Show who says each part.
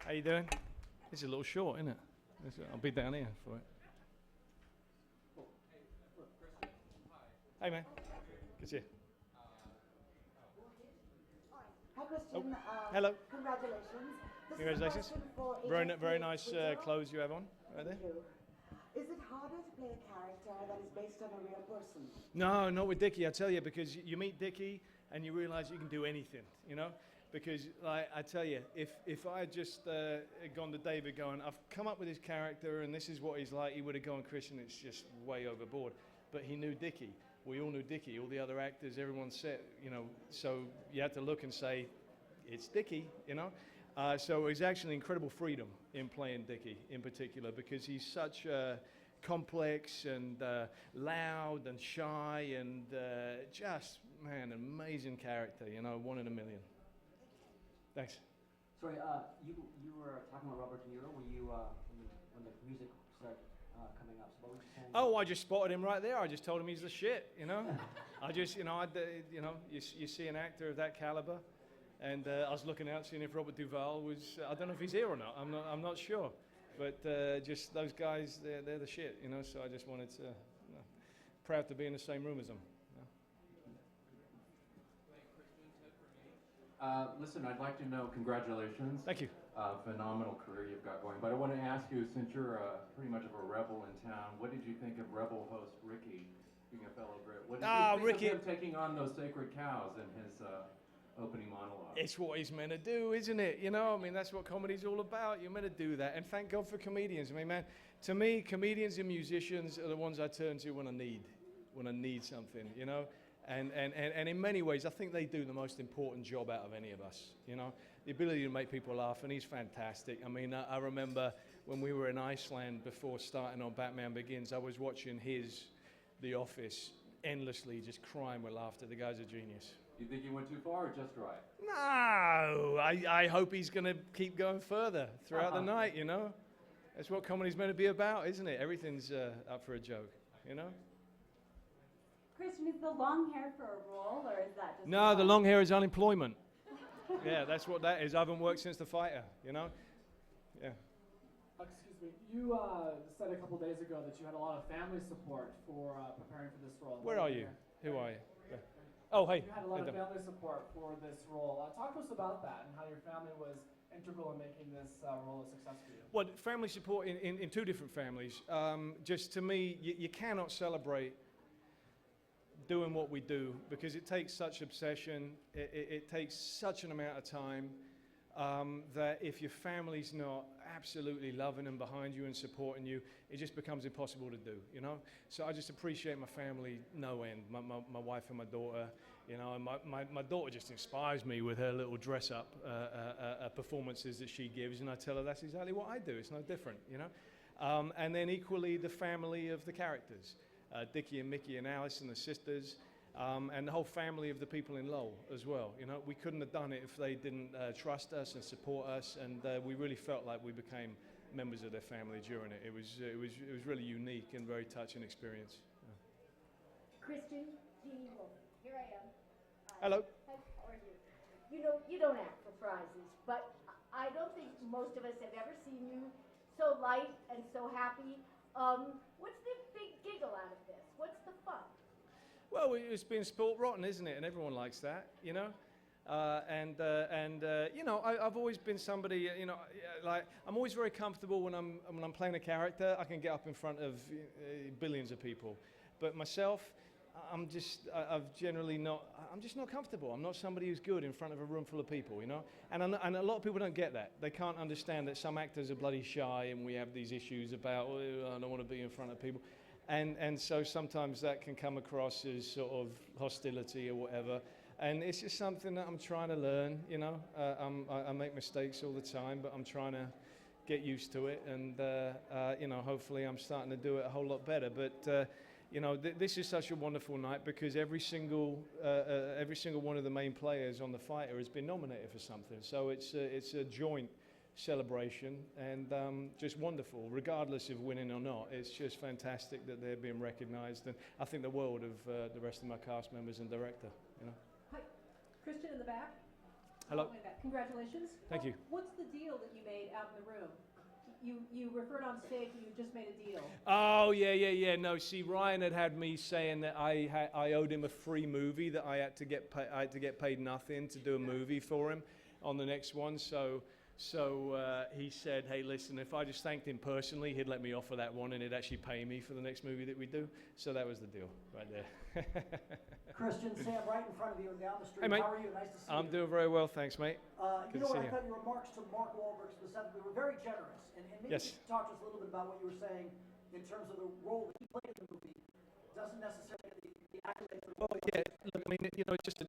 Speaker 1: How you doing? It's a little short, isn't it? I'll be down here for it. Hey, man. Good to see you.
Speaker 2: Hi, Christian.
Speaker 1: Hello.
Speaker 2: Congratulations. This
Speaker 1: Congratulations.
Speaker 2: is a question for
Speaker 1: Very nice clothes you have on right there.
Speaker 2: Thank you. Is it harder to play a character that is based on a real person?
Speaker 1: No, not with Dickie, I tell you, because you meet Dickie and you realize you can do anything, you know? Because, like, I tell you, if I had just gone to David going, I've come up with his character and this is what he's like, he would have gone, Christian, it's just way overboard. But he knew Dickie. We all knew Dickie. All the other actors, everyone said, you know, so you had to look and say, it's Dickie, you know? So it was actually incredible freedom in playing Dickie in particular because he's such complex and loud and shy and just, man, amazing character, you know, one in a million. Thanks.
Speaker 3: Sorry, you were talking about Robert De Niro. Were you when the music started coming up? So what were you saying?
Speaker 1: Oh, I just spotted him right there. I just told him he's the shit, you know. I just, you know, you see an actor of that caliber, and I was looking out seeing if Robert Duvall was. I don't know if he's here or not. I'm not sure, but just those guys, they're the shit, you know. So I just wanted to, proud to be in the same room as them.
Speaker 4: Listen, I'd like to know, congratulations.
Speaker 1: Thank you.
Speaker 4: Phenomenal career you've got going. But I want to ask you, since you're pretty much of a rebel in town, what did you think of Rebel host Ricky, being a fellow Brit? What did you think
Speaker 1: Ricky,
Speaker 4: of him taking on those sacred cows in his opening monologue?
Speaker 1: It's what he's meant to do, isn't it? You know, I mean, that's what comedy's all about. You're meant to do that. And thank God for comedians. I mean, man, to me, comedians and musicians are the ones I turn to when I need something, you know? And in many ways, I think they do the most important job out of any of us, you know? The ability to make people laugh, and he's fantastic. I mean, I remember when we were in Iceland before starting on Batman Begins, I was watching The Office, endlessly just crying with laughter. The guy's a genius.
Speaker 4: You think he went too far or just right?
Speaker 1: No, I hope he's going to keep going further throughout the night, you know? That's what comedy's meant to be about, isn't it? Everything's up for a joke, you know?
Speaker 5: Christian, is the long hair for a role, or is that just...
Speaker 1: No, the long hair is unemployment. Yeah, that's what that is. I haven't worked since The Fighter, you know? Yeah.
Speaker 6: Excuse me. You said a couple days ago that you had a lot of family support for preparing for this role.
Speaker 1: Where are you? Who are you? Yeah. Oh, hey.
Speaker 6: You had a lot of family support for this role. Talk to us about that and how your family was integral in making this role a success for you.
Speaker 1: Well, family support in two different families. Just to me, you cannot celebrate doing what we do because it takes such obsession, it takes such an amount of time that if your family's not absolutely loving and behind you and supporting you, it just becomes impossible to do, you know? So I just appreciate my family no end, my wife and my daughter, you know, and my daughter just inspires me with her little dress-up performances that she gives, and I tell her that's exactly what I do, it's no different, you know? And then equally the family of the characters. Dickie and Mickey and Alice and the sisters, and the whole family of the people in Lowell as well. You know, we couldn't have done it if they didn't trust us and support us, and we really felt like we became members of their family during it. It was really unique and very touching experience. Yeah.
Speaker 5: Christian G. Wolf, here I am.
Speaker 1: Hello.
Speaker 5: How are you? You know, you don't act for prizes, but I don't think most of us have ever seen you so light and so happy. What's the big giggle out of this? What's the fun?
Speaker 1: Well, it's been sport rotten, isn't it? And everyone likes that, you know. You know, I've always been somebody, you know, like I'm always very comfortable when I'm playing a character. I can get up in front of billions of people, but myself, I'm just not comfortable. I'm not somebody who's good in front of a room full of people, you know? And a lot of people don't get that. They can't understand that some actors are bloody shy and we have these issues about, oh, I don't want to be in front of people. And so sometimes that can come across as sort of hostility or whatever. And it's just something that I'm trying to learn, you know? I make mistakes all the time, but I'm trying to get used to it. And, you know, hopefully I'm starting to do it a whole lot better. But, you know, this is such a wonderful night because every single one of the main players on The Fighter has been nominated for something. So it's a joint celebration and just wonderful, regardless of winning or not. It's just fantastic that they're being recognized, and I think the world of the rest of my cast members and director, you know.
Speaker 7: Hi, Christian in the back.
Speaker 1: Hello.
Speaker 7: Oh, congratulations.
Speaker 1: Thank you.
Speaker 7: What's the deal that you made out in the room? You referred on stage that you just made a deal.
Speaker 1: Oh, yeah. No, see, Ryan had me saying that I owed him a free movie, that I had to get paid nothing to do a movie for him on the next one. So he said, hey, listen, if I just thanked him personally, he'd let me off of that one and he'd actually pay me for the next movie that we do. So that was the deal right there.
Speaker 8: Christian, Sam, right in front of you and down the street.
Speaker 1: Hey, mate.
Speaker 8: How are you? Nice to see you.
Speaker 1: I'm doing very well, thanks, mate.
Speaker 8: You
Speaker 1: Good
Speaker 8: know
Speaker 1: to
Speaker 8: what?
Speaker 1: see
Speaker 8: I thought your remarks to Mark Wahlberg specifically were very generous. And maybe
Speaker 1: Yes.
Speaker 8: you could talk to us a little bit about what you were saying in terms of the role that he played in the movie. Doesn't necessarily get the accolades.
Speaker 1: Well, yeah, look, I mean, you know, it's just